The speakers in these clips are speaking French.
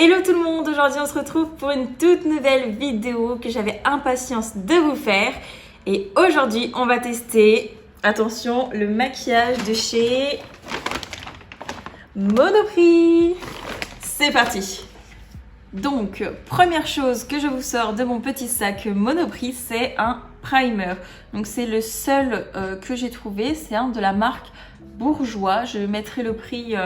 Hello tout le monde, aujourd'hui on se retrouve pour une toute nouvelle vidéo que j'avais impatience de vous faire. Et aujourd'hui on va tester, attention, le maquillage de chez Monoprix. C'est parti. Donc, première chose que je vous sors de mon petit sac Monoprix, c'est un primer. Donc c'est le seul que j'ai trouvé, c'est un de la marque Bourjois. Je mettrai le prix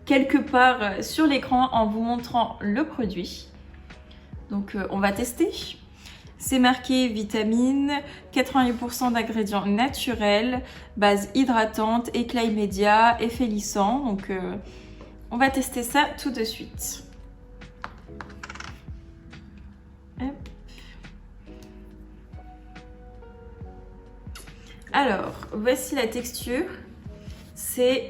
quelque part sur l'écran en vous montrant le produit. Donc on va tester. C'est marqué vitamine, 88% d'ingrédients naturels, base hydratante, éclat immédiat, effet lissant. Donc on va tester ça tout de suite. Hop. Alors, voici la texture. C'est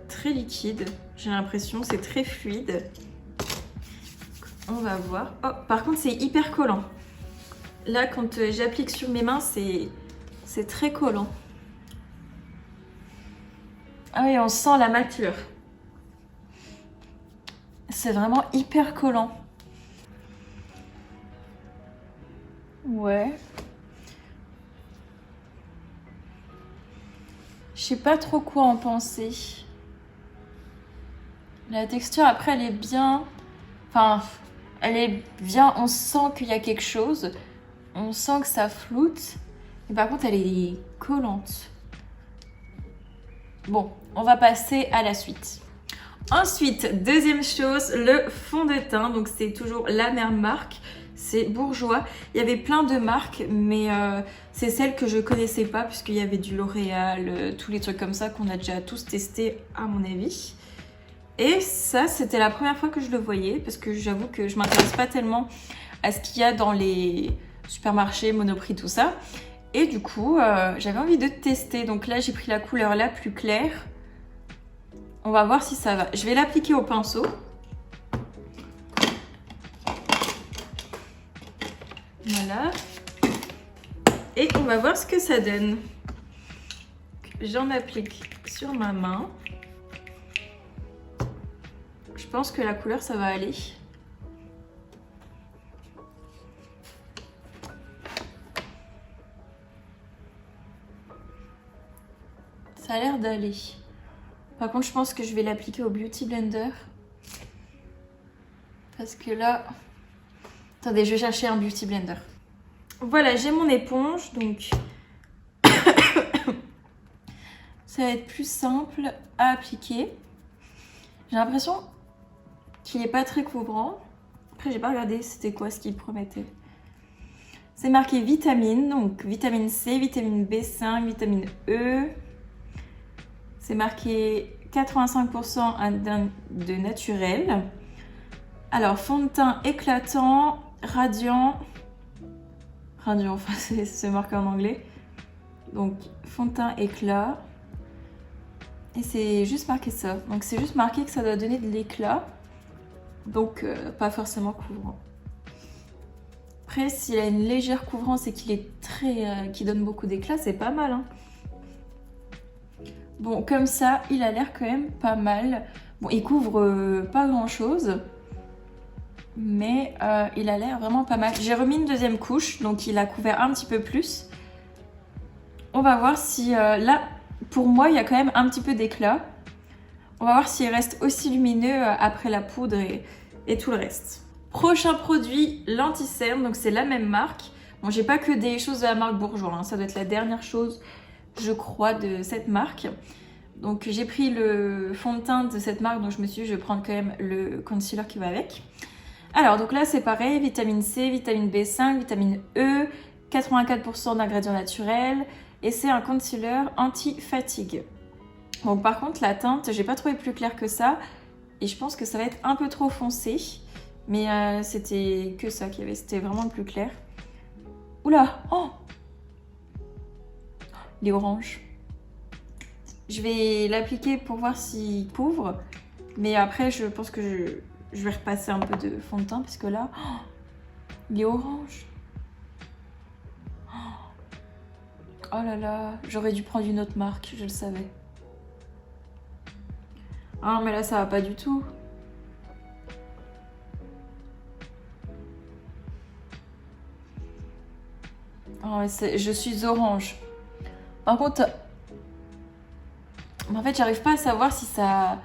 très liquide, j'ai l'impression, c'est très fluide. On va voir. Oh, par contre, c'est hyper collant. Là, quand j'applique sur mes mains, c'est très collant. Ah oui, on sent la mâture. C'est vraiment hyper collant. Ouais. Je sais pas trop quoi en penser. La texture, après, elle est bien... Enfin, elle est bien... On sent qu'il y a quelque chose. On sent que ça floute. Mais par contre, elle est collante. Bon, on va passer à la suite. Ensuite, deuxième chose, le fond de teint. Donc, c'est toujours la même marque. C'est Bourjois. Il y avait plein de marques, mais c'est celle que je connaissais pas puisqu'il y avait du L'Oréal, tous les trucs comme ça qu'on a déjà tous testé à mon avis. Et ça, c'était la première fois que je le voyais parce que j'avoue que je m'intéresse pas tellement à ce qu'il y a dans les supermarchés, Monoprix, tout ça. Et du coup, j'avais envie de tester. Donc là, j'ai pris la couleur la plus claire. On va voir si ça va. Je vais l'appliquer au pinceau. Voilà. Et on va voir ce que ça donne. J'en applique sur ma main. Je pense que la couleur, ça va aller. Ça a l'air d'aller. Par contre, je pense que je vais l'appliquer au Beauty Blender. Parce que là... Attendez, je vais chercher un Beauty Blender. Voilà, j'ai mon éponge, donc... ça va être plus simple à appliquer. J'ai l'impression qu'il n'est pas très couvrant. Après, j'ai pas regardé c'était quoi ce qu'il promettait. C'est marqué vitamine, donc vitamine C, vitamine B5, vitamine E. C'est marqué 85% de naturel. Alors, fond de teint éclatant, radiant. Radiant, enfin, c'est marqué en anglais. Donc, fond de teint éclat. Et c'est juste marqué ça. Donc, c'est juste marqué que ça doit donner de l'éclat. Donc, pas forcément couvrant. Après, s'il a une légère couvrance et qu'il est très, qu'il donne beaucoup d'éclat, c'est pas mal, hein. Bon, comme ça, il a l'air quand même pas mal. Bon, il couvre pas grand-chose, mais il a l'air vraiment pas mal. J'ai remis une deuxième couche, donc il a couvert un petit peu plus. On va voir si... là, pour moi, il y a quand même un petit peu d'éclat. On va voir s'il reste aussi lumineux après la poudre et tout le reste. Prochain produit, l'anti-cerne, donc c'est la même marque. Bon, j'ai pas que des choses de la marque Bourjois, hein. Ça doit être la dernière chose, je crois, de cette marque. Donc j'ai pris le fond de teint de cette marque, donc je me suis dit je vais prendre quand même le concealer qui va avec. Alors donc là c'est pareil, vitamine C, vitamine B5, vitamine E, 84% d'ingrédients naturels et c'est un concealer anti-fatigue. Bon par contre la teinte, j'ai pas trouvé plus clair que ça et je pense que ça va être un peu trop foncé. Mais c'était que ça qu'il y avait, c'était vraiment le plus clair. Oula, oh, il est orange. Je vais l'appliquer pour voir s'il couvre. Mais après, je pense que je vais repasser un peu de fond de teint. Parce que là, oh, il est orange. Oh là là, j'aurais dû prendre une autre marque, je le savais. Ah mais là, ça va pas du tout. Oh, je suis orange. Par contre, en fait, j'arrive pas à savoir si ça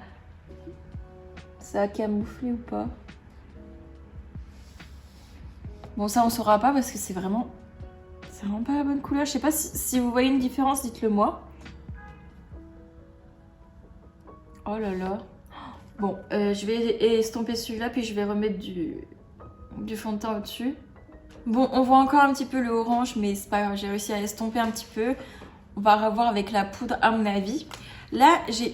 a camouflé ou pas. Bon, ça on saura pas parce que c'est vraiment pas la bonne couleur. Je sais pas si vous voyez une différence, dites-le moi. Oh là là. Bon, je vais estomper celui-là puis je vais remettre du fond de teint au-dessus. Bon, on voit encore un petit peu le orange, mais c'est pas grave, j'ai réussi à estomper un petit peu. On va revoir avec la poudre à mon avis. Là, j'ai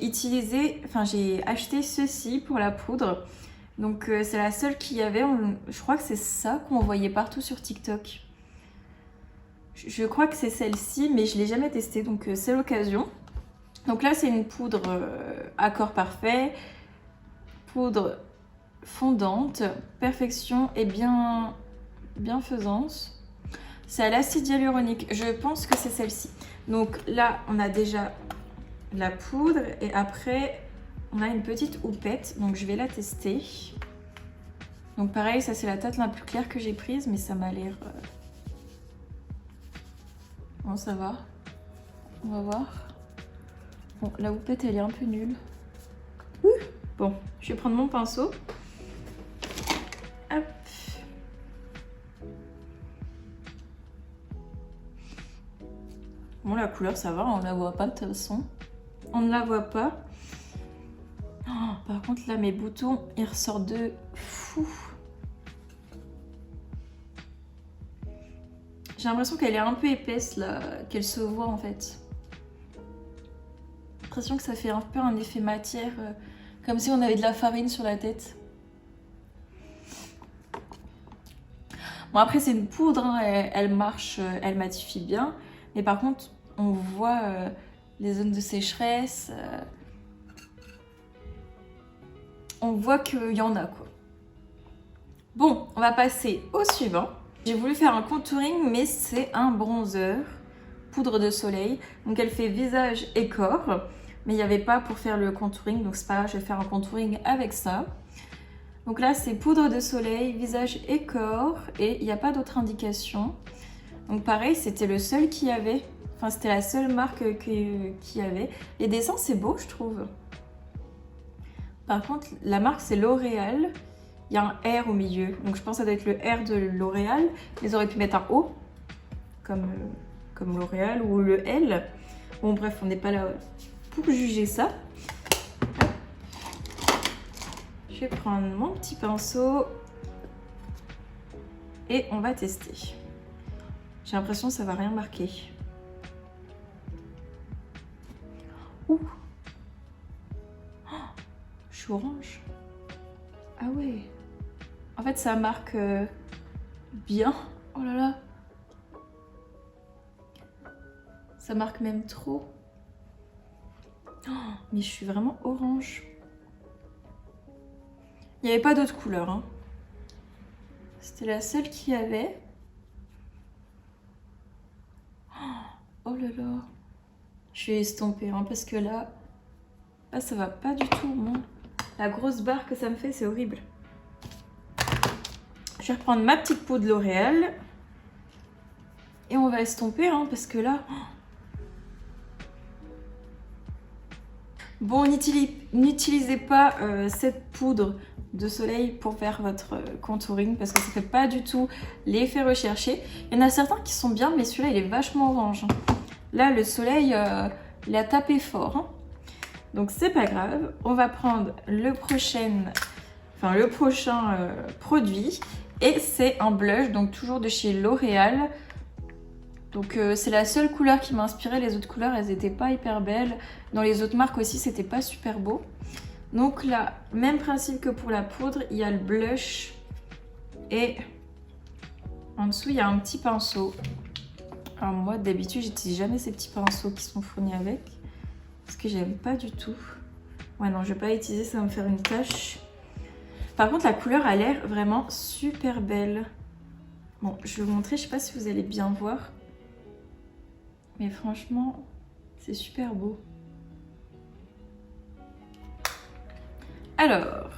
acheté ceci pour la poudre. Donc c'est la seule qu'il y avait. Je crois que c'est ça qu'on voyait partout sur TikTok. Je crois que c'est celle-ci, mais je ne l'ai jamais testée, donc c'est l'occasion. Donc là, c'est une poudre accord parfait, poudre fondante, perfection et bienfaisance. C'est à l'acide hyaluronique. Je pense que c'est celle-ci. Donc là, on a déjà la poudre et après, on a une petite houppette. Donc je vais la tester. Donc pareil, ça c'est la teinte la plus claire que j'ai prise, mais ça m'a l'air... Bon, ça va. On va voir. Bon, la houppette, elle est un peu nulle. Bon, je vais prendre mon pinceau. Hop. Bon, la couleur, ça va, on la voit pas de toute façon. On ne la voit pas. Oh, par contre, là, mes boutons, ils ressortent de fou. J'ai l'impression qu'elle est un peu épaisse, là, qu'elle se voit, en fait. J'ai l'impression que ça fait un peu un effet matière, comme si on avait de la farine sur la tête. Bon, après, c'est une poudre, hein, elle marche, elle matifie bien. Mais par contre, on voit les zones de sécheresse. On voit qu'il y en a, quoi. Bon, on va passer au suivant. J'ai voulu faire un contouring, mais c'est un bronzer, poudre de soleil. Donc elle fait visage et corps, mais il n'y avait pas pour faire le contouring, donc c'est pas grave, je vais faire un contouring avec ça. Donc là, c'est poudre de soleil, visage et corps, et il n'y a pas d'autre indication. Donc pareil, c'était le seul qu'il y avait. Enfin, c'était la seule marque qu'il y avait. Les dessins, c'est beau, je trouve. Par contre, la marque, c'est L'Oréal. Il y a un R au milieu. Donc je pense que ça doit être le R de L'Oréal. Ils auraient pu mettre un O, comme L'Oréal, ou le L. Bon, bref, on n'est pas là pour juger ça. Je vais prendre mon petit pinceau et on va tester. J'ai l'impression que ça va rien marquer. Ouh, oh, je suis orange. Ah ouais. En fait, ça marque bien. Oh là là. Ça marque même trop. Oh, mais je suis vraiment orange. Il n'y avait pas d'autre couleur. Hein. C'était la seule qu'il y avait. Oh là là. Je vais estomper hein, parce que là, ça va pas du tout. Moi. La grosse barre que ça me fait, c'est horrible. Je vais reprendre ma petite peau de L'Oréal. Et on va estomper hein, parce que là... Bon, n'utilisez pas cette poudre de soleil pour faire votre contouring parce que ça fait pas du tout l'effet recherché. Il y en a certains qui sont bien, mais celui-là, il est vachement orange. Là, le soleil, il a tapé fort. Hein. Donc, c'est pas grave. On va prendre le prochain produit. Et c'est un blush, donc toujours de chez L'Oréal. Donc c'est la seule couleur qui m'a inspirée. Les autres couleurs, elles n'étaient pas hyper belles. Dans les autres marques aussi, c'était pas super beau. Donc là, même principe que pour la poudre, il y a le blush. Et en dessous, il y a un petit pinceau. Alors moi, d'habitude, j'utilise jamais ces petits pinceaux qui sont fournis avec. Parce que j'aime pas du tout. Ouais, non, je vais pas utiliser, ça va me faire une tache. Par contre, la couleur a l'air vraiment super belle. Bon, je vais vous montrer, je sais pas si vous allez bien voir. Mais franchement, c'est super beau. Alors,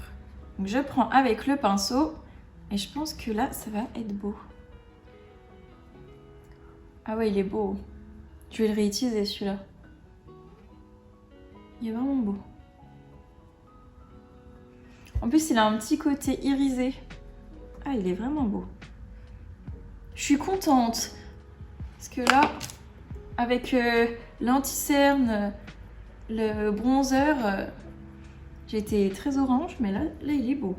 je prends avec le pinceau et je pense que là, ça va être beau. Ah ouais, il est beau. Je vais le réutiliser celui-là. Il est vraiment beau. En plus, il a un petit côté irisé. Ah, il est vraiment beau. Je suis contente. Parce que là, avec l'anti-cerne, le bronzer, j'étais très orange, mais là, il est beau.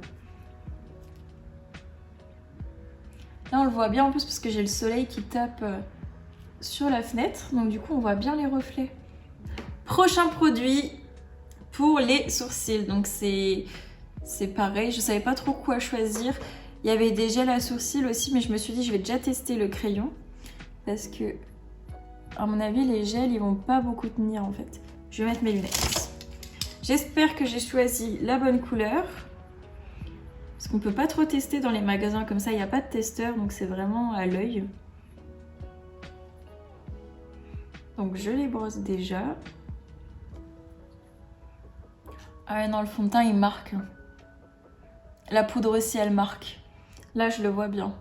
Là, on le voit bien en plus parce que j'ai le soleil qui tape sur la fenêtre. Donc du coup, on voit bien les reflets. Prochain produit pour les sourcils. Donc c'est pareil, je savais pas trop quoi choisir. Il y avait des gels à sourcils aussi, mais je me suis dit je vais déjà tester le crayon. Parce que, à mon avis, les gels, ils vont pas beaucoup tenir en fait. Je vais mettre mes lunettes. J'espère que j'ai choisi la bonne couleur. Parce qu'on peut pas trop tester dans les magasins comme ça, il n'y a pas de testeur, donc c'est vraiment à l'œil. Donc je les brosse déjà. Ah non, le fond de teint il marque. La poudre aussi elle marque. Là je le vois bien.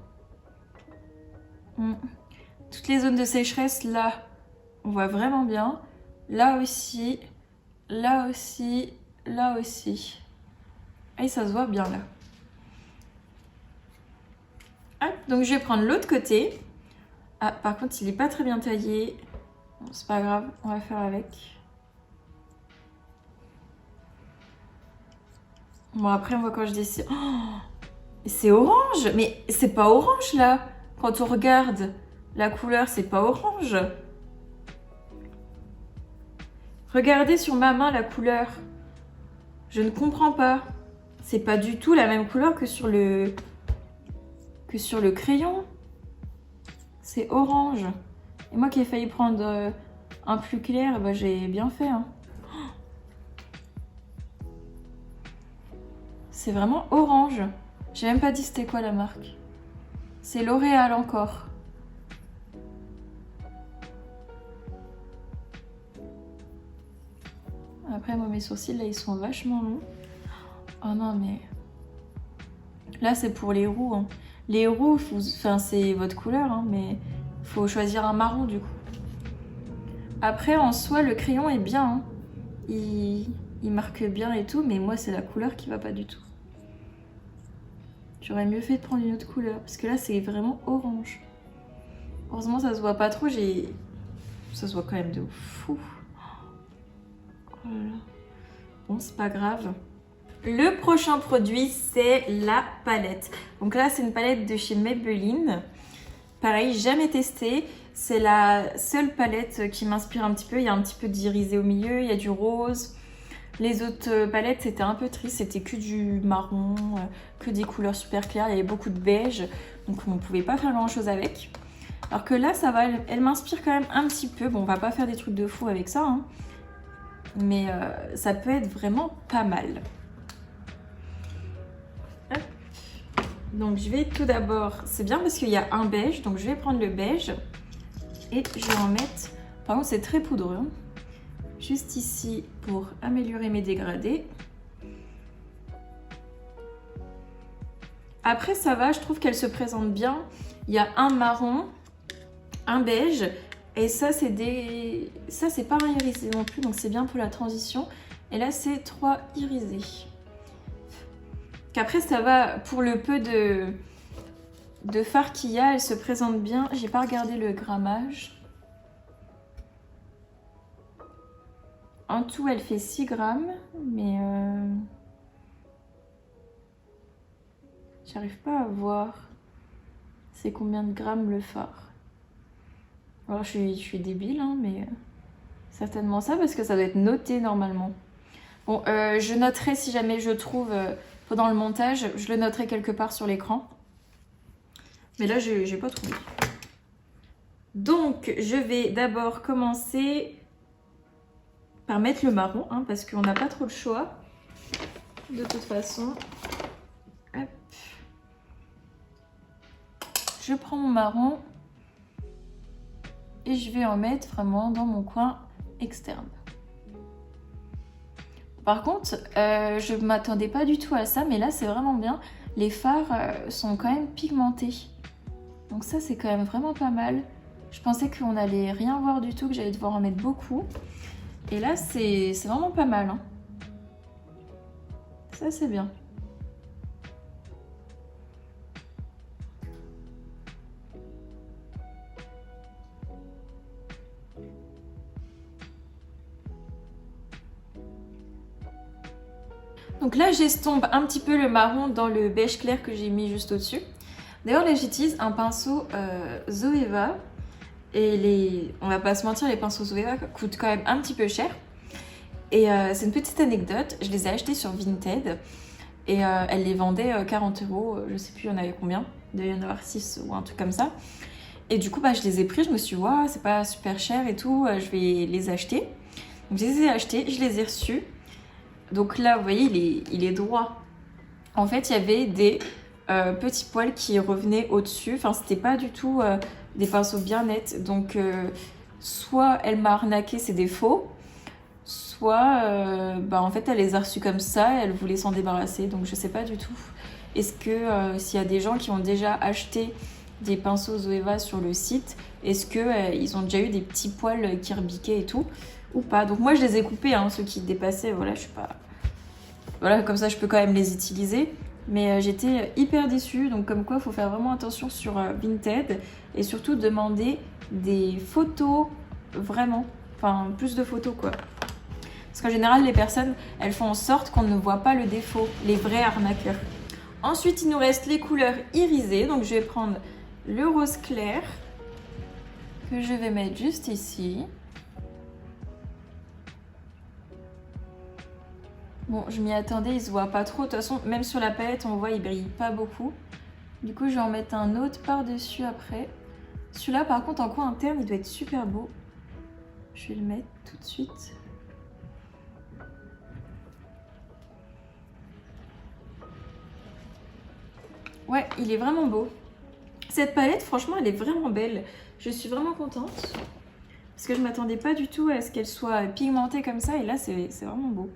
Toutes les zones de sécheresse là, on voit vraiment bien. Là aussi, là aussi, là aussi. Et ça se voit bien là. Ah, donc je vais prendre l'autre côté. Ah par contre il est pas très bien taillé. Bon, c'est pas grave, on va faire avec. Bon après moi quand je dessine... Oh, c'est orange. Mais c'est pas orange là. Quand on regarde la couleur, c'est pas orange. Regardez sur ma main la couleur. Je ne comprends pas. C'est pas du tout la même couleur que sur le crayon. C'est orange. Et moi qui ai failli prendre un plus clair, bah, j'ai bien fait. Hein. C'est vraiment orange. J'ai même pas dit c'était quoi la marque. C'est L'Oréal encore. Après moi mes sourcils là ils sont vachement longs. Oh non mais... Là c'est pour les roux. Hein. Les roux, enfin c'est votre couleur, hein, mais faut choisir un marron du coup. Après en soi le crayon est bien. Hein. Il marque bien et tout, mais moi c'est la couleur qui va pas du tout. J'aurais mieux fait de prendre une autre couleur, parce que là c'est vraiment orange. Heureusement ça se voit pas trop, ça se voit quand même de fou. Oh là là. Bon c'est pas grave. Le prochain produit c'est la palette. Donc là c'est une palette de chez Maybelline. Pareil, jamais testé. C'est la seule palette qui m'inspire un petit peu. Il y a un petit peu d'irisé au milieu, il y a du rose. Les autres palettes, c'était un peu triste. C'était que du marron, que des couleurs super claires. Il y avait beaucoup de beige, donc on ne pouvait pas faire grand chose avec. Alors que là, ça va. Elle m'inspire quand même un petit peu. Bon, on va pas faire des trucs de fou avec ça, hein. Mais ça peut être vraiment pas mal. Hop. Donc je vais tout d'abord... C'est bien parce qu'il y a un beige, donc je vais prendre le beige. Et je vais en mettre... Par contre, c'est très poudreux. Hein. Juste ici pour améliorer mes dégradés. Après, ça va, je trouve qu'elle se présente bien. Il y a un marron, un beige. Et ça, c'est des... Ça, c'est pas un irisé non plus, donc c'est bien pour la transition. Et là, c'est 3 irisés. Qu'après, ça va pour le peu de fard qu'il y a, elle se présente bien. J'ai pas regardé le grammage. En tout, elle fait 6 grammes, mais j'arrive pas à voir c'est combien de grammes le fard. Alors, je suis débile, hein, mais certainement ça, parce que ça doit être noté normalement. Bon, je noterai si jamais je trouve pendant le montage, je le noterai quelque part sur l'écran. Mais là, j'ai pas trouvé. Donc, je vais d'abord commencer par mettre le marron, hein, parce qu'on n'a pas trop le choix. De toute façon. Hop. Je prends mon marron et je vais en mettre vraiment dans mon coin externe. Par contre, je ne m'attendais pas du tout à ça, mais là c'est vraiment bien. Les fards sont quand même pigmentés. Donc ça c'est quand même vraiment pas mal. Je pensais qu'on allait rien voir du tout, que j'allais devoir en mettre beaucoup. Et là, c'est vraiment pas mal. Hein. Ça, c'est bien. Donc là, j'estompe un petit peu le marron dans le beige clair que j'ai mis juste au-dessus. D'ailleurs, là, j'utilise un pinceau Zoeva. Et on va pas se mentir, les pinceaux Zoeva coûtent quand même un petit peu cher. Et c'est une petite anecdote, je les ai achetés sur Vinted. Et elle les vendait 40 €, je sais plus il y en avait combien. Il devait y en avoir 6 ou un truc comme ça. Et du coup, je les ai pris, je me suis dit, ouais, c'est pas super cher et tout, je vais les acheter. Donc je les ai achetés, je les ai reçus. Donc là, vous voyez, il est droit. En fait, il y avait des petits poils qui revenaient au-dessus. Enfin, c'était pas du tout des pinceaux bien nets. Donc, soit elle m'a arnaqué, c'est des faux. Soit, en fait, elle les a reçus comme ça, elle voulait s'en débarrasser. Donc, je sais pas du tout. Est-ce que s'il y a des gens qui ont déjà acheté des pinceaux Zoeva sur le site, est-ce que ils ont déjà eu des petits poils qui rebiquaient et tout ou pas? Donc moi je les ai coupés, hein, ceux qui dépassaient, voilà, je suis pas... Voilà, comme ça je peux quand même les utiliser. Mais j'étais hyper déçue, donc comme quoi il faut faire vraiment attention sur Vinted. Et surtout demander des photos, vraiment. Enfin, plus de photos quoi. Parce qu'en général les personnes, elles font en sorte qu'on ne voit pas le défaut, les vrais arnaqueurs. Ensuite il nous reste les couleurs irisées, donc je vais prendre le rose clair que je vais mettre juste ici. Bon, je m'y attendais, il se voit pas trop. De toute façon, même sur la palette, on voit, il brille pas beaucoup. Du coup, je vais en mettre un autre par-dessus après. Celui-là, par contre, en coin interne, il doit être super beau. Je vais le mettre tout de suite. Ouais, il est vraiment beau. Cette palette, franchement, elle est vraiment belle. Je suis vraiment contente. Parce que je m'attendais pas du tout à ce qu'elle soit pigmentée comme ça. Et là, c'est vraiment beau.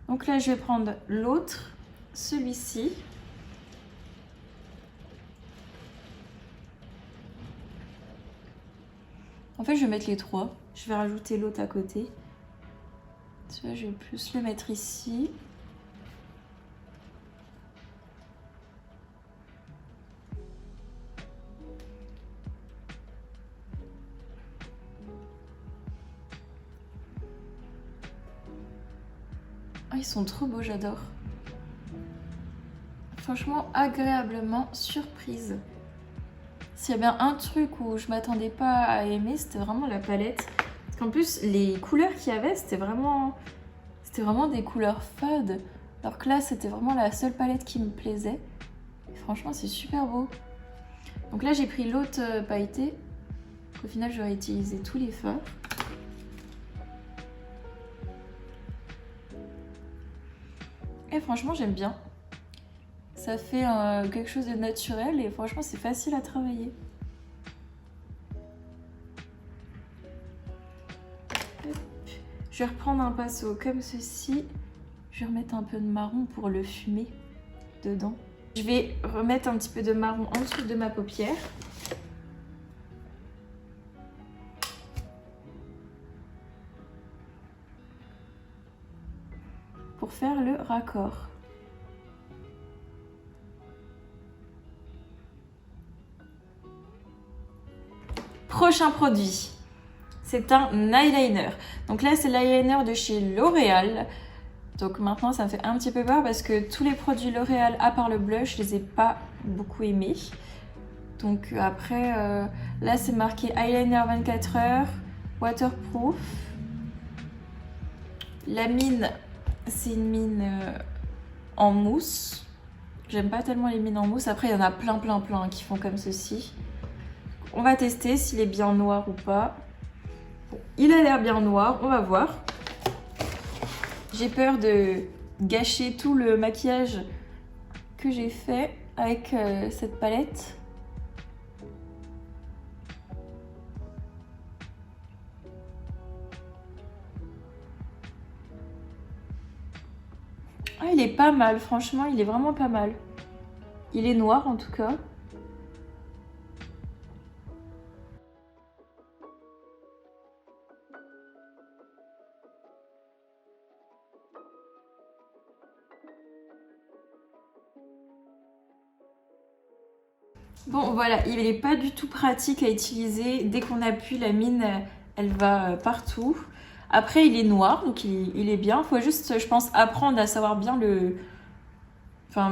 Donc là, je vais prendre l'autre, celui-ci. En fait, je vais mettre les trois. Je vais rajouter l'autre à côté. Tu vois, je vais plus le mettre ici. Oh, ils sont trop beaux, j'adore. Franchement, agréablement surprise. S'il y a bien un truc où je m'attendais pas à aimer, c'était vraiment la palette. Parce qu'en plus, les couleurs qu'il y avait, c'était vraiment des couleurs fades. Alors que là, c'était vraiment la seule palette qui me plaisait. Et franchement, c'est super beau. Donc là, j'ai pris l'autre pailleté. Au final, j'aurais utilisé tous les fards. Et franchement, j'aime bien. Ça fait quelque chose de naturel et franchement, c'est facile à travailler. Je vais reprendre un pinceau comme ceci. Je vais remettre un peu de marron pour le fumer dedans. Je vais remettre un petit peu de marron en dessous de ma paupière. Pour faire le raccord. Prochain produit, c'est un eyeliner. Donc là, c'est l'eyeliner de chez L'Oréal. Donc maintenant, ça me fait un petit peu peur parce que tous les produits L'Oréal, à part le blush, je les ai pas beaucoup aimés. Donc après, là, c'est marqué eyeliner 24 heures, waterproof. La mine, c'est une mine en mousse. J'aime pas tellement les mines en mousse. Après, il y en a plein qui font comme ceci. On va tester s'il est bien noir ou pas. Bon, il a l'air bien noir, on va voir. J'ai peur de gâcher tout le maquillage que j'ai fait avec cette palette. Ah, il est pas mal, franchement, il est vraiment pas mal. Il est noir en tout cas. Bon, voilà, il n'est pas du tout pratique à utiliser. Dès qu'on appuie, la mine, elle va partout. Après, il est noir, donc il est bien. Il faut juste, je pense, apprendre à savoir bien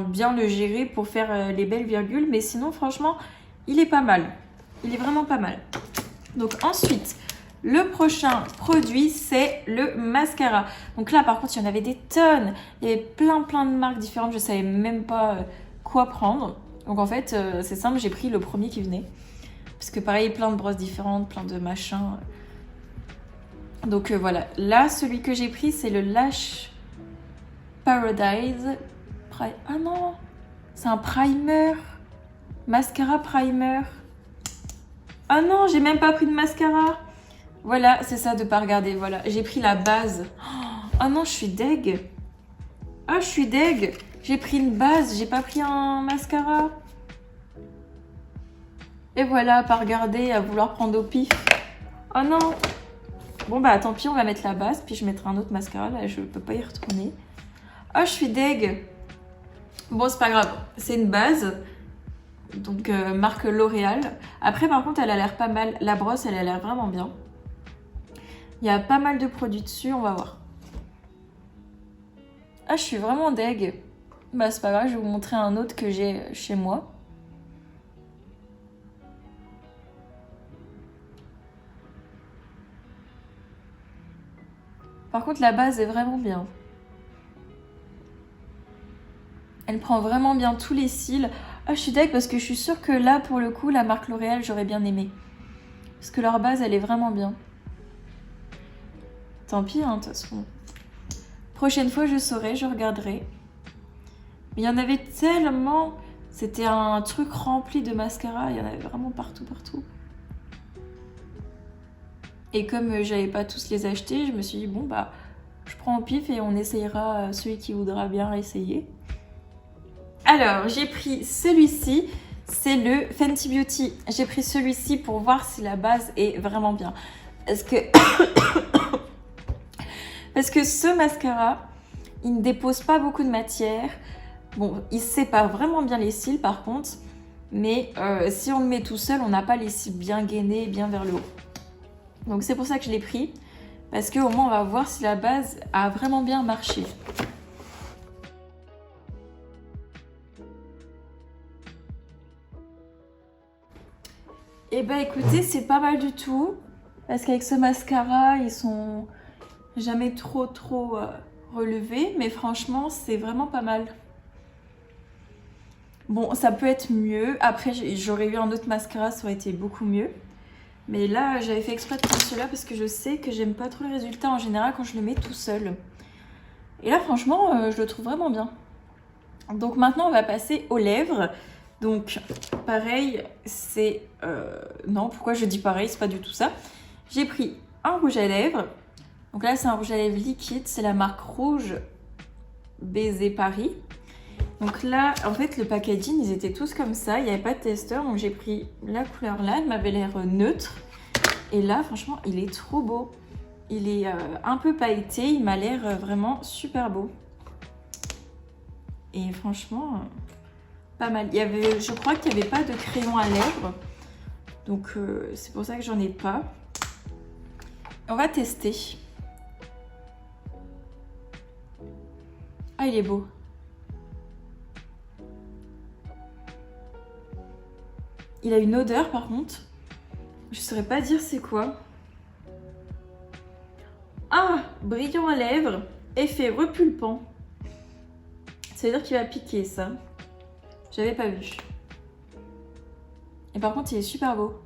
bien le gérer pour faire les belles virgules. Mais sinon, franchement, il est pas mal. Il est vraiment pas mal. Donc ensuite, le prochain produit, c'est le mascara. Donc là, par contre, il y en avait des tonnes. Il y avait plein de marques différentes. Je savais même pas quoi prendre. Donc en fait, c'est simple, j'ai pris le premier qui venait. Parce que pareil, plein de brosses différentes, plein de machins. Donc voilà. Là, celui que j'ai pris, c'est le Lash Paradise. Ah non, c'est un primer. Mascara primer. Ah non, j'ai même pas pris de mascara. Voilà, c'est ça de pas regarder. Voilà, j'ai pris la base. Oh non, je suis deg. Ah, je suis deg. J'ai pris une base, j'ai pas pris un mascara. Et voilà, pas regarder, à vouloir prendre au pif. Oh non. Bon bah tant pis, on va mettre la base, puis je mettrai un autre mascara. Là, je peux pas y retourner. Ah, je suis deg. Bon, c'est pas grave. C'est une base. Donc, marque L'Oréal. Après, par contre, elle a l'air pas mal. La brosse, elle a l'air vraiment bien. Il y a pas mal de produits dessus, on va voir. Ah, je suis vraiment deg. Bah, c'est pas grave, je vais vous montrer un autre que j'ai chez moi. Par contre, la base est vraiment bien. Elle prend vraiment bien tous les cils. Ah, je suis deg parce que je suis sûre que là, pour le coup, la marque L'Oréal, j'aurais bien aimé. Parce que leur base, elle est vraiment bien. Tant pis, hein, de toute façon. Prochaine fois, je saurai, je regarderai. Mais il y en avait tellement. C'était un truc rempli de mascara. Il y en avait vraiment partout. Et comme j'avais pas tous les acheter, je me suis dit, bon, bah, je prends au pif et on essayera celui qui voudra bien essayer. Alors, j'ai pris celui-ci. C'est le Fenty Beauty. J'ai pris celui-ci pour voir si la base est vraiment bien. Parce que... Parce que ce mascara, il ne dépose pas beaucoup de matière. Bon, il sépare vraiment bien les cils par contre. Mais si on le met tout seul, on n'a pas les cils bien gainés, bien vers le haut. Donc c'est pour ça que je l'ai pris. Parce qu'au moins, on va voir si la base a vraiment bien marché. Et bah écoutez, c'est pas mal du tout. Parce qu'avec ce mascara, ils sont jamais trop relevés. Mais franchement, c'est vraiment pas mal. Bon, ça peut être mieux. Après, j'aurais eu un autre mascara, ça aurait été beaucoup mieux. Mais là, j'avais fait exprès de prendre celui-là parce que je sais que j'aime pas trop le résultat en général quand je le mets tout seul. Et là, franchement, je le trouve vraiment bien. Donc maintenant, on va passer aux lèvres. Donc, pareil, c'est... Non, pourquoi je dis pareil? C'est pas du tout ça. J'ai pris un rouge à lèvres. Donc là, c'est un rouge à lèvres liquide. C'est la marque Rouge Baiser Paris. Donc là, en fait, le packaging, ils étaient tous comme ça. Il n'y avait pas de testeur. Donc j'ai pris la couleur là. Elle m'avait l'air neutre. Et là, franchement, il est trop beau. Il est un peu pailleté. Il m'a l'air vraiment super beau. Et franchement, pas mal. Je crois qu'il n'y avait pas de crayon à lèvres. Donc c'est pour ça que j'en ai pas. On va tester. Ah, il est beau. Il a une odeur par contre. Je saurais pas dire c'est quoi. Ah, brillant à lèvres, effet repulpant. Ça veut dire qu'il va piquer ça. J'avais pas vu. Et par contre, il est super beau.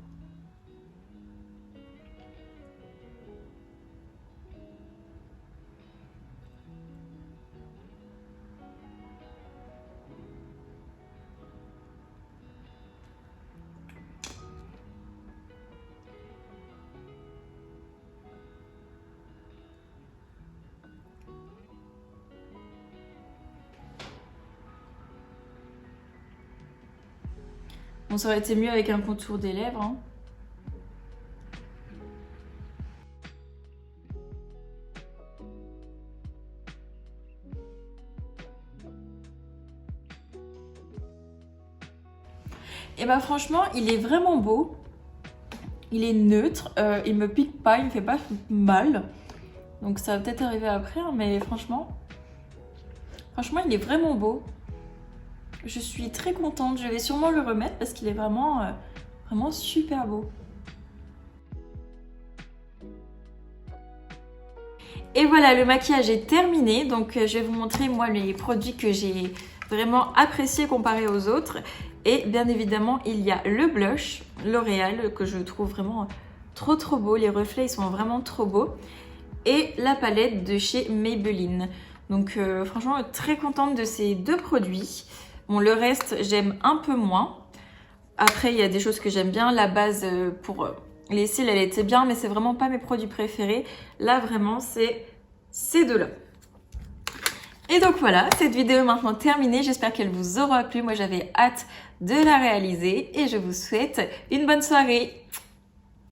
Bon, ça aurait été mieux avec un contour des lèvres. Hein. Et bah franchement, il est vraiment beau. Il est neutre, il me pique pas, il me fait pas mal. Donc ça va peut-être arriver après, hein, mais franchement, il est vraiment beau. Je suis très contente, je vais sûrement le remettre parce qu'il est vraiment, vraiment super beau. Et voilà, le maquillage est terminé. Donc je vais vous montrer moi les produits que j'ai vraiment appréciés comparé aux autres. Et bien évidemment, il y a le blush L'Oréal que je trouve vraiment trop beau. Les reflets, ils sont vraiment trop beaux. Et la palette de chez Maybelline. Donc franchement, très contente de ces deux produits. Bon, le reste, j'aime un peu moins. Après, il y a des choses que j'aime bien. La base pour les cils, elle était bien, mais c'est vraiment pas mes produits préférés. Là, vraiment, c'est ces deux-là. Et donc voilà, cette vidéo est maintenant terminée. J'espère qu'elle vous aura plu. Moi, j'avais hâte de la réaliser et je vous souhaite une bonne soirée.